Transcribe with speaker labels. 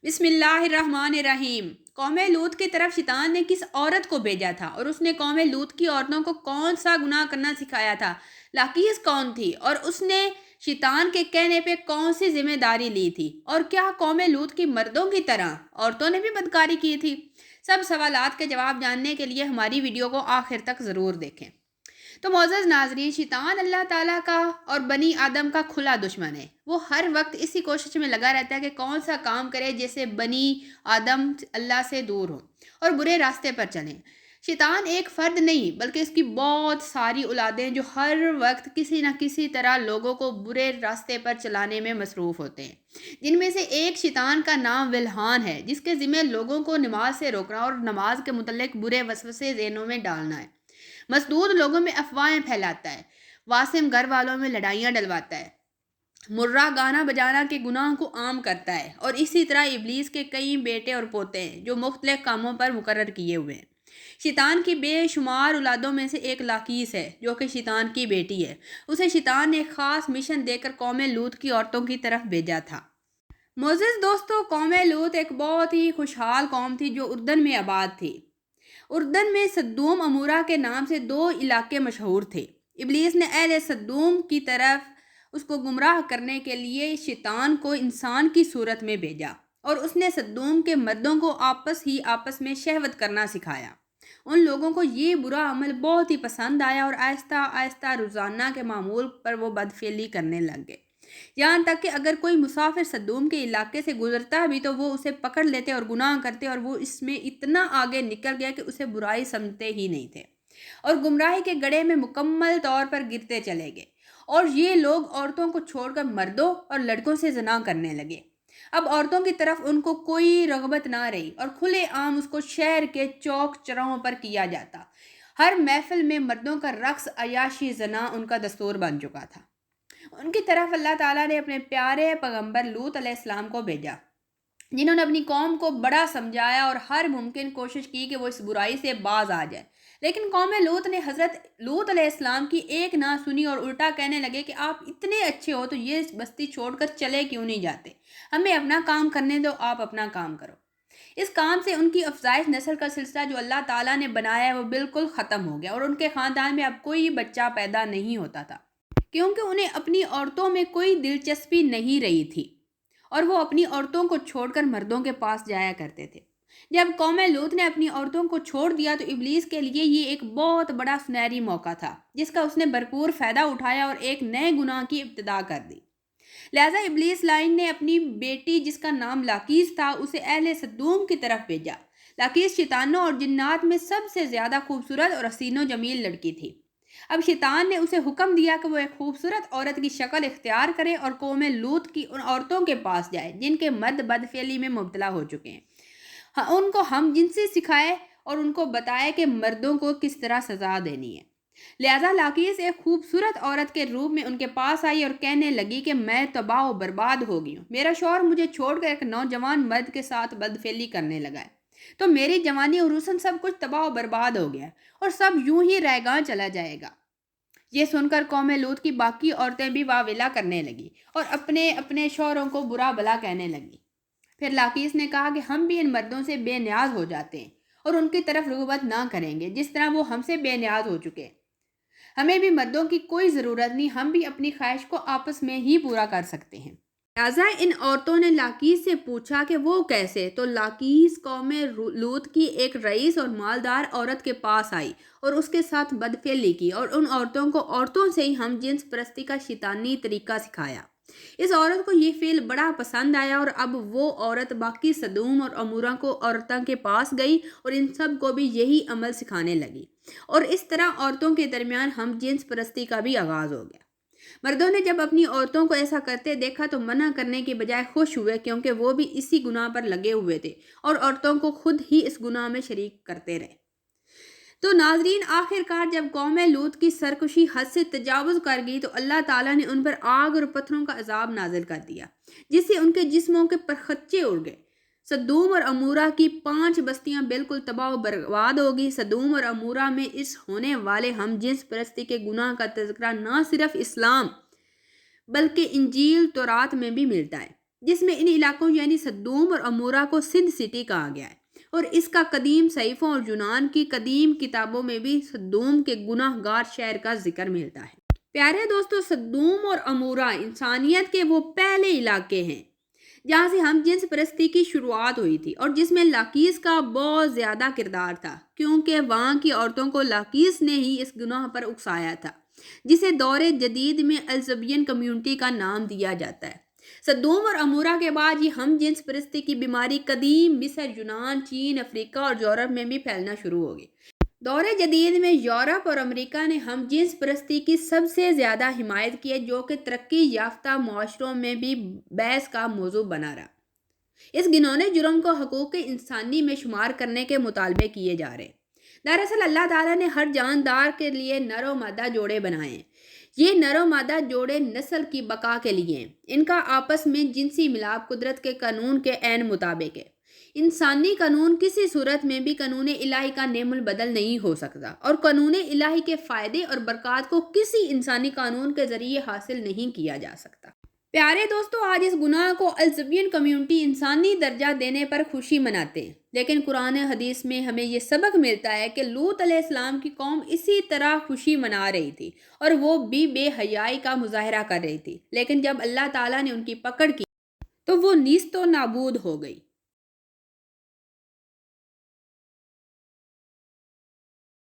Speaker 1: بسم اللہ الرحمن الرحیم۔ قوم لوط کی طرف شیطان نے کس عورت کو بھیجا تھا اور اس نے قوم لوط کی عورتوں کو کون سا گناہ کرنا سکھایا تھا؟ لاقیس کون تھی اور اس نے شیطان کے کہنے پہ کون سی ذمہ داری لی تھی؟ اور کیا قوم لوط کی مردوں کی طرح عورتوں نے بھی بدکاری کی تھی؟ سب سوالات کے جواب جاننے کے لیے ہماری ویڈیو کو آخر تک ضرور دیکھیں۔ تو معزز ناظرین، شیطان اللہ تعالیٰ کا اور بنی آدم کا کھلا دشمن ہے۔ وہ ہر وقت اسی کوشش میں لگا رہتا ہے کہ کون سا کام کرے جس سے بنی آدم اللہ سے دور ہو اور برے راستے پر چلیں۔ شیطان ایک فرد نہیں بلکہ اس کی بہت ساری اولادیں جو ہر وقت کسی نہ کسی طرح لوگوں کو برے راستے پر چلانے میں مصروف ہوتے ہیں، جن میں سے ایک شیطان کا نام ولہان ہے، جس کے ذمہ لوگوں کو نماز سے روکنا اور نماز کے متعلق برے وسوسے ذہنوں میں ڈالنا ہے۔ مسدود لوگوں میں افواہیں پھیلاتا ہے، واسم گھر والوں میں لڑائیاں ڈلواتا ہے، مرہ گانا بجانا کے گناہ کو عام کرتا ہے، اور اسی طرح ابلیس کے کئی بیٹے اور پوتے ہیں جو مختلف کاموں پر مقرر کیے ہوئے ہیں۔ شیطان کی بے شمار اولادوں میں سے ایک لاقیس ہے جو کہ شیطان کی بیٹی ہے۔ اسے شیطان نے ایک خاص مشن دے کر قوم لوط کی عورتوں کی طرف بھیجا تھا۔ معزز دوستو، قوم لوط ایک بہت ہی خوشحال قوم تھی جو اردن میں آباد تھی۔ اردن میں سدوم امورہ کے نام سے دو علاقے مشہور تھے۔ ابلیس نے اہل سدوم کی طرف اس کو گمراہ کرنے کے لیے شیطان کو انسان کی صورت میں بھیجا اور اس نے سدوم کے مردوں کو آپس میں شہوت کرنا سکھایا۔ ان لوگوں کو یہ برا عمل بہت ہی پسند آیا اور آہستہ آہستہ روزانہ کے معمول پر وہ بدفعلی کرنے لگ گئے، یہاں تک کہ اگر کوئی مسافر سدوم کے علاقے سے گزرتا بھی تو وہ اسے پکڑ لیتے اور گناہ کرتے، اور وہ اس میں اتنا آگے نکل گیا کہ اسے برائی سمجھتے ہی نہیں تھے اور گمراہی کے گڑھے میں مکمل طور پر گرتے چلے گئے، اور یہ لوگ عورتوں کو چھوڑ کر مردوں اور لڑکوں سے زنا کرنے لگے۔ اب عورتوں کی طرف ان کو کوئی رغبت نہ رہی اور کھلے عام اس کو شہر کے چوک چوراہوں پر کیا جاتا۔ ہر محفل میں مردوں کا رقص، عیاشی، زنا ان کا دستور بن چکا تھا۔ ان کی طرف اللہ تعالیٰ نے اپنے پیارے پیغمبر لوط علیہ السلام کو بھیجا، جنہوں نے اپنی قوم کو بڑا سمجھایا اور ہر ممکن کوشش کی کہ وہ اس برائی سے باز آ جائے، لیکن قوم لوط نے حضرت لوط علیہ السلام کی ایک نہ سنی اور الٹا کہنے لگے کہ آپ اتنے اچھے ہو تو یہ بستی چھوڑ کر چلے کیوں نہیں جاتے؟ ہمیں اپنا کام کرنے دو، آپ اپنا کام کرو۔ اس کام سے ان کی افزائش نسل کا سلسلہ جو اللہ تعالیٰ نے بنایا ہے وہ بالکل ختم ہو گیا، اور ان کے خاندان میں اب کوئی بچہ پیدا نہیں ہوتا تھا، کیونکہ انہیں اپنی عورتوں میں کوئی دلچسپی نہیں رہی تھی اور وہ اپنی عورتوں کو چھوڑ کر مردوں کے پاس جایا کرتے تھے۔ جب قوم لوط نے اپنی عورتوں کو چھوڑ دیا تو ابلیس کے لیے یہ ایک بہت بڑا سنہری موقع تھا جس کا اس نے بھرپور فائدہ اٹھایا اور ایک نئے گناہ کی ابتدا کر دی۔ لہذا ابلیس لائن نے اپنی بیٹی جس کا نام لاقیس تھا اسے اہل سدوم کی طرف بھیجا۔ لاقیس شیطانوں اور جنات میں سب سے زیادہ خوبصورت اور حسین و جمیل لڑکی تھی۔ اب شیطان نے اسے حکم دیا کہ وہ ایک خوبصورت عورت کی شکل اختیار کرے اور قوم لوط کی ان عورتوں کے پاس جائے جن کے مرد بدفعلی میں مبتلا ہو چکے ہیں، ان کو ہم جنسی سکھائے اور ان کو بتائے کہ مردوں کو کس طرح سزا دینی ہے۔ لہذا لاقیس ایک خوبصورت عورت کے روپ میں ان کے پاس آئی اور کہنے لگی کہ میں تباہ و برباد ہو گئی ہوں، میرا شوہر مجھے چھوڑ کر ایک نوجوان مرد کے ساتھ بدفعلی کرنے لگا ہے، تو میری جوانی اور حسن سب کچھ تباہ و برباد ہو گیا ہے اور سب یوں ہی رہگاں چلا جائے گا۔ یہ سن کر قوم لوط کی باقی عورتیں بھی واویلا کرنے لگی اور اپنے اپنے شوہروں کو برا بھلا کہنے لگی۔ پھر لاقیس نے کہا کہ ہم بھی ان مردوں سے بے نیاز ہو جاتے ہیں اور ان کی طرف رغبت نہ کریں گے جس طرح وہ ہم سے بے نیاز ہو چکے ہیں۔ ہمیں بھی مردوں کی کوئی ضرورت نہیں، ہم بھی اپنی خواہش کو آپس میں ہی پورا کر سکتے ہیں۔ لہٰذا ان عورتوں نے لاقیس سے پوچھا کہ وہ کیسے؟ تو لاقیس قوم لوط کی ایک رئیس اور مالدار عورت کے پاس آئی اور اس کے ساتھ بدفعلی کی، اور ان عورتوں کو عورتوں سے ہی ہم جنس پرستی کا شیطانی طریقہ سکھایا۔ اس عورت کو یہ فعل بڑا پسند آیا اور اب وہ عورت باقی سدوم اور امورہ کو عورتوں کے پاس گئی اور ان سب کو بھی یہی عمل سکھانے لگی، اور اس طرح عورتوں کے درمیان ہم جنس پرستی کا بھی آغاز ہو گیا۔ مردوں نے جب اپنی عورتوں کو ایسا کرتے دیکھا تو منع کرنے کی بجائے خوش ہوئے، کیونکہ وہ بھی اسی گناہ پر لگے ہوئے تھے اور عورتوں کو خود ہی اس گناہ میں شریک کرتے رہے۔ تو ناظرین، آخر کار جب قوم لوط کی سرکشی حد سے تجاوز کر گئی تو اللہ تعالیٰ نے ان پر آگ اور پتھروں کا عذاب نازل کر دیا جس سے ان کے جسموں کے پرخچے اڑ گئے۔ سدوم اور امورہ کی 5 بستیاں بالکل تباہ و برباد ہو گئی۔ سدوم اور امورہ میں اس ہونے والے ہم جنس پرستی کے گناہ کا تذکرہ نہ صرف اسلام بلکہ انجیل تورات میں بھی ملتا ہے۔ جس میں ان علاقوں یعنی صدوم اور عمورہ کو سندھ سٹی کہا گیا ہے، اور اس کا قدیم صحیفوں اور یونان کی قدیم کتابوں میں بھی صدوم کے گناہ گار شہر کا ذکر ملتا ہے۔ پیارے دوستو، صدوم اور عمورہ انسانیت کے وہ پہلے علاقے ہیں جہاں سے ہم جنس پرستی کی شروعات ہوئی تھی، اور جس میں لاکیس کا بہت زیادہ کردار تھا، کیونکہ وہاں کی عورتوں کو لاکیس نے ہی اس گناہ پر اکسایا تھا، جسے دور جدید میں الزبین کمیونٹی کا نام دیا جاتا ہے۔ صدوم اور عمورہ کے بعد یہ ہم جنس پرستی کی بیماری قدیم مصر، یونان، چین، افریقہ اور یورپ میں بھی پھیلنا شروع ہو گئی۔ دور جدید میں یورپ اور امریکہ نے ہم جنس پرستی کی سب سے زیادہ حمایت کی ہے، جو کہ ترقی یافتہ معاشروں میں بھی بحث کا موضوع بنا رہا۔ اس گھنونے جرم کو حقوق انسانی میں شمار کرنے کے مطالبے کیے جا رہے ہیں۔ دراصل اللہ تعالیٰ نے ہر جاندار کے لیے نر و مادہ جوڑے بنائے ہیں۔ یہ نر و مادہ جوڑے نسل کی بقا کے لیے ہیں۔ ان کا آپس میں جنسی ملاپ قدرت کے قانون کے عین مطابق ہے۔ انسانی قانون کسی صورت میں بھی قانون الہی کا نعم البدل نہیں ہو سکتا، اور قانون الہی کے فائدے اور برکات کو کسی انسانی قانون کے ذریعے حاصل نہیں کیا جا سکتا۔ پیارے دوستو، آج اس گناہ کو الزبین کمیونٹی انسانی درجہ دینے پر خوشی مناتے ہیں، لیکن قرآن حدیث میں ہمیں یہ سبق ملتا ہے کہ لوط علیہ السلام کی قوم اسی طرح خوشی منا رہی تھی، اور وہ بھی بے حیائی کا مظاہرہ کر رہی تھی، لیکن جب اللہ تعالیٰ نے ان کی پکڑ کی تو وہ نیست و نابود ہو گئی۔